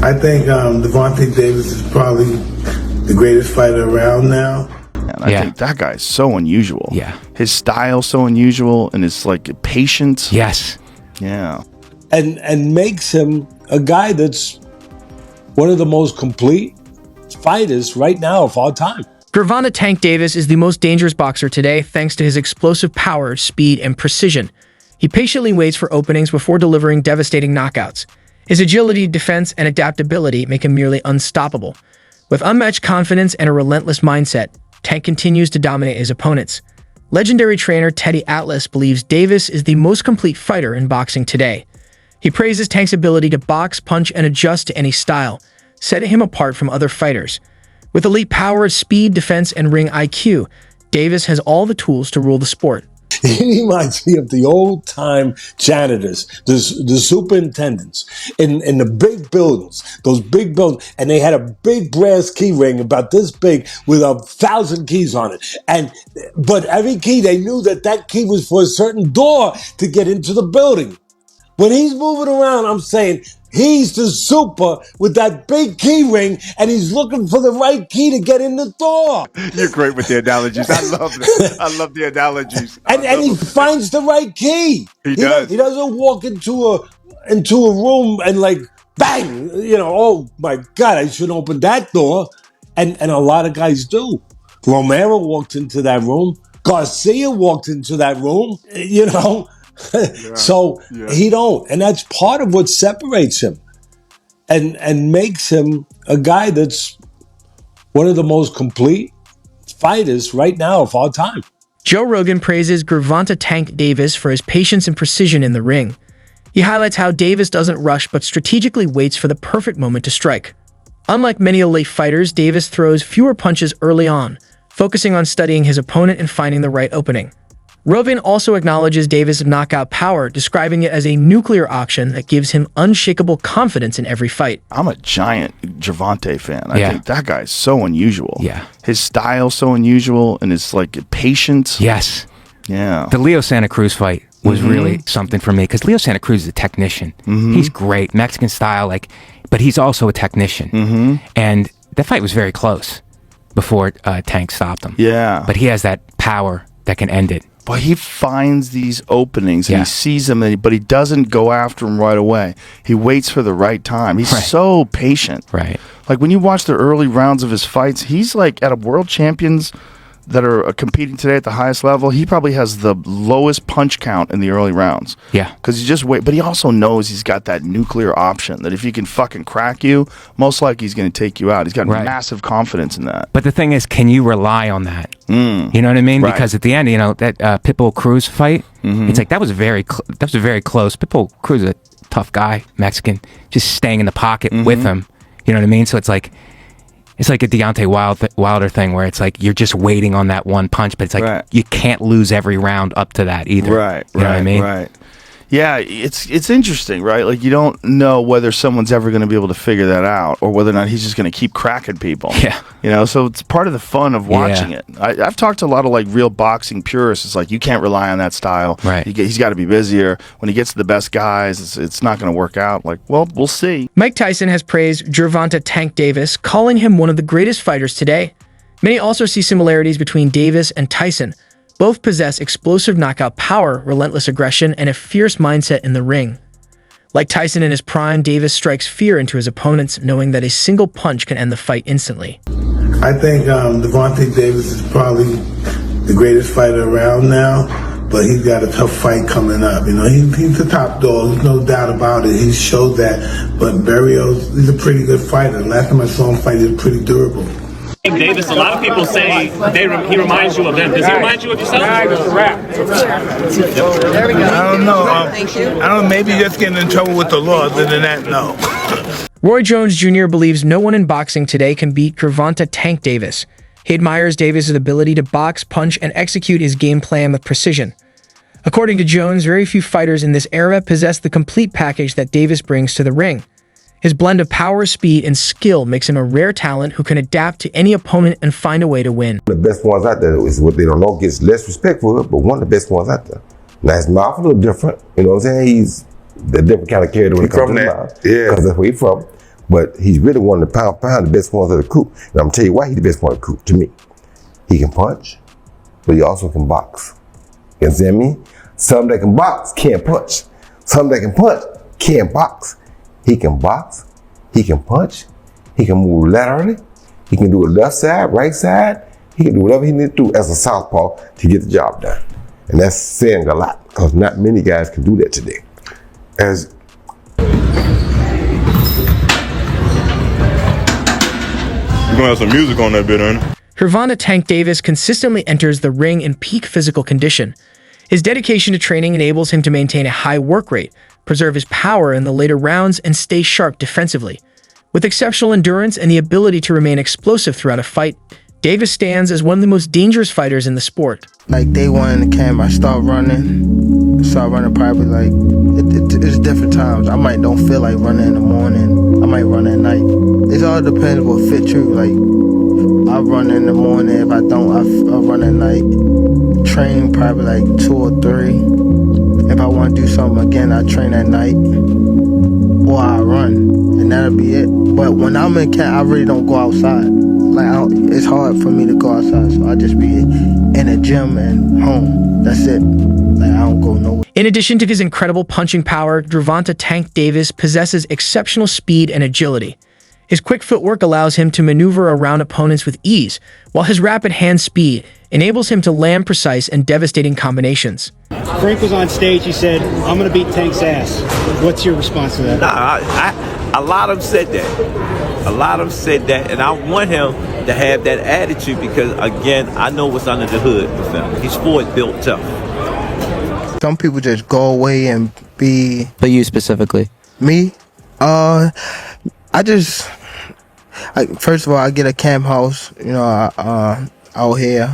I think Gervonta Davis is probably the greatest fighter around now. And I think that guy's so unusual. Yeah. His style's so unusual, and his like patience. Yes. Yeah. And makes him a guy that's one of the most complete fighters right now of all time. Gervonta Tank Davis is the most dangerous boxer today thanks to his explosive power, speed, and precision. He patiently waits for openings before delivering devastating knockouts. His agility, defense, and adaptability make him nearly unstoppable. With unmatched confidence and a relentless mindset, Tank continues to dominate his opponents. Legendary trainer Teddy Atlas believes Davis is the most complete fighter in boxing today. He praises Tank's ability to box, punch, and adjust to any style, setting him apart from other fighters. With elite power, speed, defense, and ring IQ, Davis has all the tools to rule the sport. He reminds me of the old-time janitors, the superintendents in the big buildings, those big buildings, and they had a big brass key ring about this big with 1,000 keys on it. But every key, they knew that key was for a certain door to get into the building. When he's moving around, I'm saying he's the super with that big key ring, and he's looking for the right key to get in the door. You're great with the analogies. I love it. I love the analogies. And he finds the right key. He does. He doesn't walk into a room and like bang, oh my God, I shouldn't open that door. And a lot of guys do. Romero walked into that room. Garcia walked into that room. So he don't, and that's part of what separates him, and makes him a guy that's one of the most complete fighters right now of all time. Joe Rogan praises Gervonta Tank Davis for his patience and precision in the ring. He highlights how Davis doesn't rush but strategically waits for the perfect moment to strike. Unlike many elite fighters, Davis throws fewer punches early on, focusing on studying his opponent and finding the right opening. Rogan also acknowledges Davis' knockout power, describing it as a nuclear option that gives him unshakable confidence in every fight. I'm a giant Gervonta fan. I think that guy's so unusual. Yeah. His style's so unusual, and his like patience. Yes. Yeah. The Leo Santa Cruz fight was really something for me because Leo Santa Cruz is a technician. He's great, Mexican style, but he's also a technician. And that fight was very close before Tank stopped him. Yeah. But he has that power that can end it. But he finds these openings and he sees them, but he doesn't go after them right away. He waits for the right time. He's so patient. Right. Like when you watch the early rounds of his fights, he's like at a world champions that are competing today at the highest level. He probably has the lowest punch count in the early rounds. Yeah. Because he just wait, but he also knows he's got that nuclear option that if he can fucking crack you, most likely he's going to take you out. He's got massive confidence in that. But the thing is, can you rely on that? You know what I mean? Because at the end, that Pitbull Cruz fight, it's like that was very close. Pitbull Cruz is a tough guy, Mexican, just staying in the pocket with him. You know what I mean? So it's like a Deontay Wilder thing where it's like you're just waiting on that one punch, but it's like you can't lose every round up to that either. Right. You know what I mean? Right. Yeah, it's interesting, right? Like you don't know whether someone's ever going to be able to figure that out, or whether or not he's just going to keep cracking people. Yeah, so it's part of the fun of watching it. I've talked to a lot of like real boxing purists. It's like you can't rely on that style. Right. He's got to be busier. When he gets to the best guys, it's not going to work out. Like, well, we'll see. Mike Tyson has praised Gervonta Tank Davis, calling him one of the greatest fighters today. Many also see similarities between Davis and Tyson. Both possess explosive knockout power, relentless aggression, and a fierce mindset in the ring. Like Tyson in his prime, Davis strikes fear into his opponents, knowing that a single punch can end the fight instantly. I think Gervonta Davis is probably the greatest fighter around now, but he's got a tough fight coming up. He's the top dog. There's no doubt about it. He showed that. But Barrios, he's a pretty good fighter. Last time I saw him fight, he was pretty durable. Davis, a lot of people say he reminds you of them. Does he remind you of yourself? There we go. I don't know. Thank you. I don't know. Maybe just getting in trouble with the law. Other than that, no. Roy Jones Jr. believes no one in boxing today can beat Gervonta Tank Davis. He admires Davis' ability to box, punch, and execute his game plan with precision. According to Jones, very few fighters in this era possess the complete package that Davis brings to the ring. His blend of power, speed, and skill makes him a rare talent who can adapt to any opponent and find a way to win. The best ones out there is what they don't know gets less respect for it, but one of the best ones out there. Now his mouth a little different, you know what I'm saying? He's a different kind of character when it comes to the mouth. Yeah. Because that's where he's from. But he's really one of the pound for pound, the best ones of the crew. And I'm gonna tell you why he's the best one of the crew, to me. He can punch, but he also can box. You understand me? Some that can box can't punch. Some that can punch can't box. He can box, he can punch, he can move laterally, he can do a left side, right side, he can do whatever he needs to do as a southpaw to get the job done. And that's saying a lot, because not many guys can do that today. As we're gonna have some music on that bit, ain't it? Gervonta Tank Davis consistently enters the ring in peak physical condition. His dedication to training enables him to maintain a high work rate, preserve his power in the later rounds, and stay sharp defensively. With exceptional endurance and the ability to remain explosive throughout a fight, Davis stands as one of the most dangerous fighters in the sport. Like day one in the camp, I start running probably like, it's different times. I might don't feel like running in the morning, I might run at night. It all depends what fit you. Like, I run in the morning, if I don't, I'll run at night. Train probably like 2 or 3. If I want to do something again, I train at night, or I run, and that'll be it. But when I'm in camp, I really don't go outside. Like, it's hard for me to go outside, so I just be in the gym and home. That's it. Like, I don't go nowhere. In addition to his incredible punching power, Gervonta Tank Davis possesses exceptional speed and agility. His quick footwork allows him to maneuver around opponents with ease, while his rapid hand speed enables him to land precise and devastating combinations. Frank was on stage, he said, "I'm going to beat Tank's ass." What's your response to that? A lot of them said that. A lot of them said that, and I want him to have that attitude because, again, I know what's under the hood with him. He's forward built tough. Some people just go away and be... But you specifically? Me? First of all, I get a camp house, out here.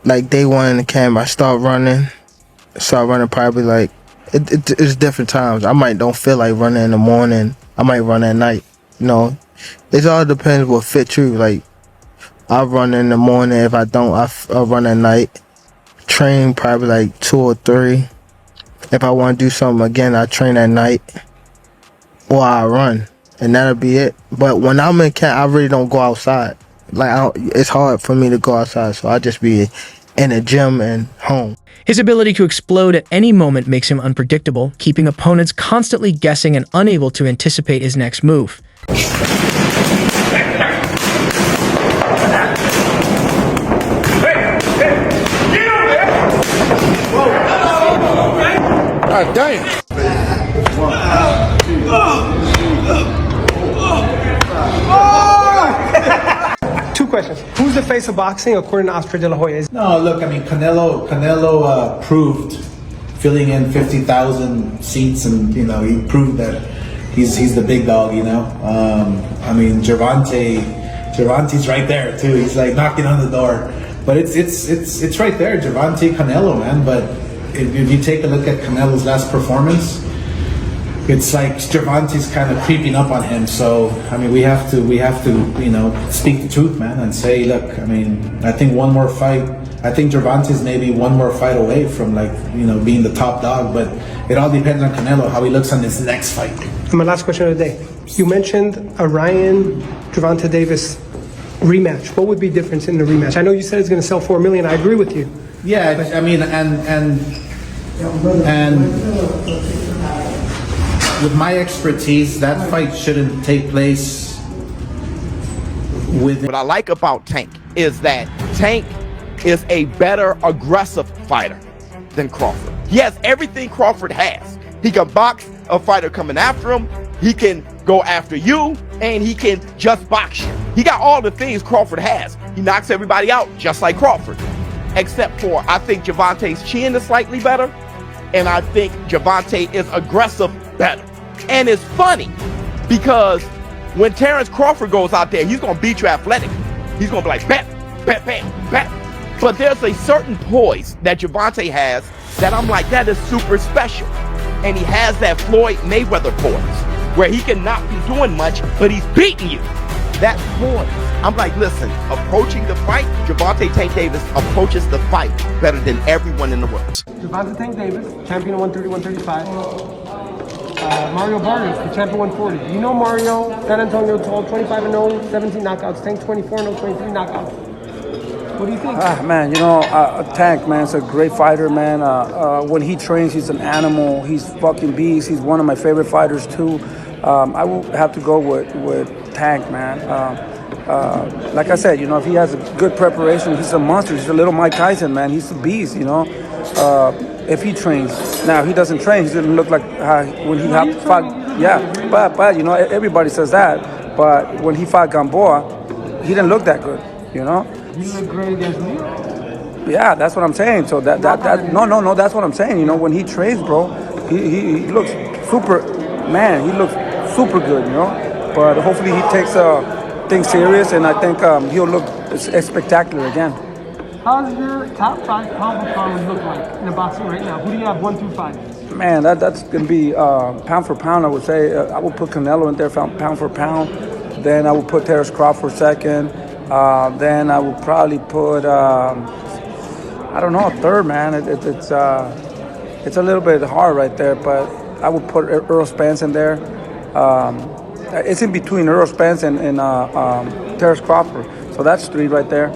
Like day one in the camp, I start running probably like, it's different times. I might don't feel like running in the morning, I might run at night, It all depends what fit you. Like, I run in the morning, if I don't, I'll run at night. Train probably like 2 or 3. If I want to do something again, I train at night, or I run, and that'll be it. But when I'm in camp, I really don't go outside. Like, it's hard for me to go outside, so I just be in the gym and home. His ability to explode at any moment makes him unpredictable, keeping opponents constantly guessing and unable to anticipate his next move. God damn. Two questions. Who's the face of boxing according to Oscar De La Hoya? No, look, I mean, Canelo proved filling in 50,000 seats, and he proved that he's the big dog. I mean, Gervonta's right there too. He's like knocking on the door, but it's right there, Gervonta, Canelo, man. But if you take a look at Canelo's last performance, it's like Gervonta's kind of creeping up on him. So I mean, we have to speak the truth, man, and say, look, I mean, I think one more fight. I think Gervonta's maybe one more fight away from being the top dog, but it all depends on Canelo, how he looks on this next fight. And my last question of the day. You mentioned a Ryan Gervonta Davis rematch. What would be different in the rematch? I know you said it's going to sell 4 million. I agree with you. Yeah, but, I mean, and with my expertise, that fight shouldn't take place with. What I like about Tank is that Tank is a better aggressive fighter than Crawford. He has everything Crawford has. He can box a fighter coming after him, he can go after you, and he can just box you. He got all the things Crawford has. He knocks everybody out just like Crawford. Except for, I think Gervonta's chin is slightly better, and I think Gervonta is aggressive better. And it's funny, because when Terrence Crawford goes out there, he's gonna beat you athletic. He's gonna be like, bam, bam, bam, bam. But there's a certain poise that Gervonta has that I'm like, that is super special. And he has that Floyd Mayweather poise, where he can not be doing much, but he's beating you. That poise. I'm like, listen, approaching the fight, Gervonta Tank Davis approaches the fight better than everyone in the world. Gervonta Tank Davis, champion of 130, 135. Mario Vargas, the champion 140. You know Mario, San Antonio told 25-0, 17 knockouts. Tank 24-0, 23 knockouts. What do you think? Man, Tank, man, is a great fighter, man. When he trains, he's an animal. He's fucking beast. He's one of my favorite fighters, too. I will have to go with Tank, man. Like I said, if he has a good preparation, he's a monster. He's a little Mike Tyson, man. He's a beast, if he trains. Now, if he doesn't train, he doesn't look like when he fought. Yeah, but everybody says that. But when he fought Gamboa, he didn't look that good, He looked great against me. Yeah, that's what I'm saying. So that no, that's what I'm saying. When he trains, bro, he looks super, man. He looks super good, But hopefully he takes things serious, and I think he'll look spectacular again. How's your top 5 pound for pound look like in the boxing right now? Who do you have 1 through 5? Man, that's gonna be pound for pound. I would say I would put Canelo in there, pound for pound. Then I would put Terrence Crawford second. Then I would probably put I don't know, third, man. It's a little bit hard right there, but I would put Earl Spence in there. It's in between Earl Spence and Terrence Crawford, so that's 3 right there.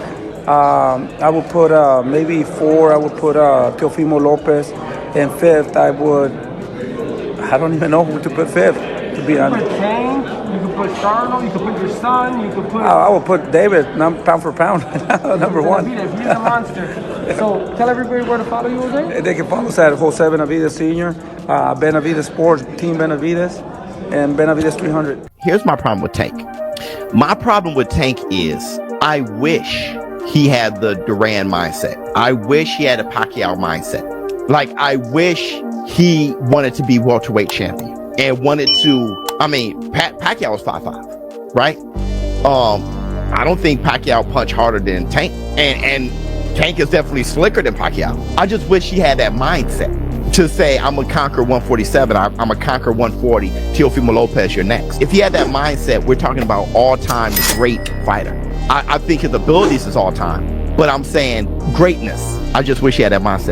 I would put maybe 4. I would put Teofimo Lopez, and 5th I don't even know who to put 5th, to be honest. You could put Tank, you could put Charlo, you could put your son, you could put... I would put David, pound for pound, number 1. He's a monster. So tell everybody where to follow you, Jose. They can follow us at Jose Benavides Sr., Benavides Sports, Team Benavides, and Benavides 300. Here's my problem with Tank. My problem with Tank is I wish he had the Duran mindset. I wish he had a Pacquiao mindset. Like, I wish he wanted to be welterweight champion and wanted to, Pacquiao was 5'5", right? I don't think Pacquiao punched harder than Tank, and Tank is definitely slicker than Pacquiao. I just wish he had that mindset to say, I'm gonna conquer 147, I'm gonna conquer 140, Teofimo Lopez, you're next. If he had that mindset, we're talking about all-time great fighter. I think his abilities is all-time, but I'm saying greatness. I just wish he had that mindset.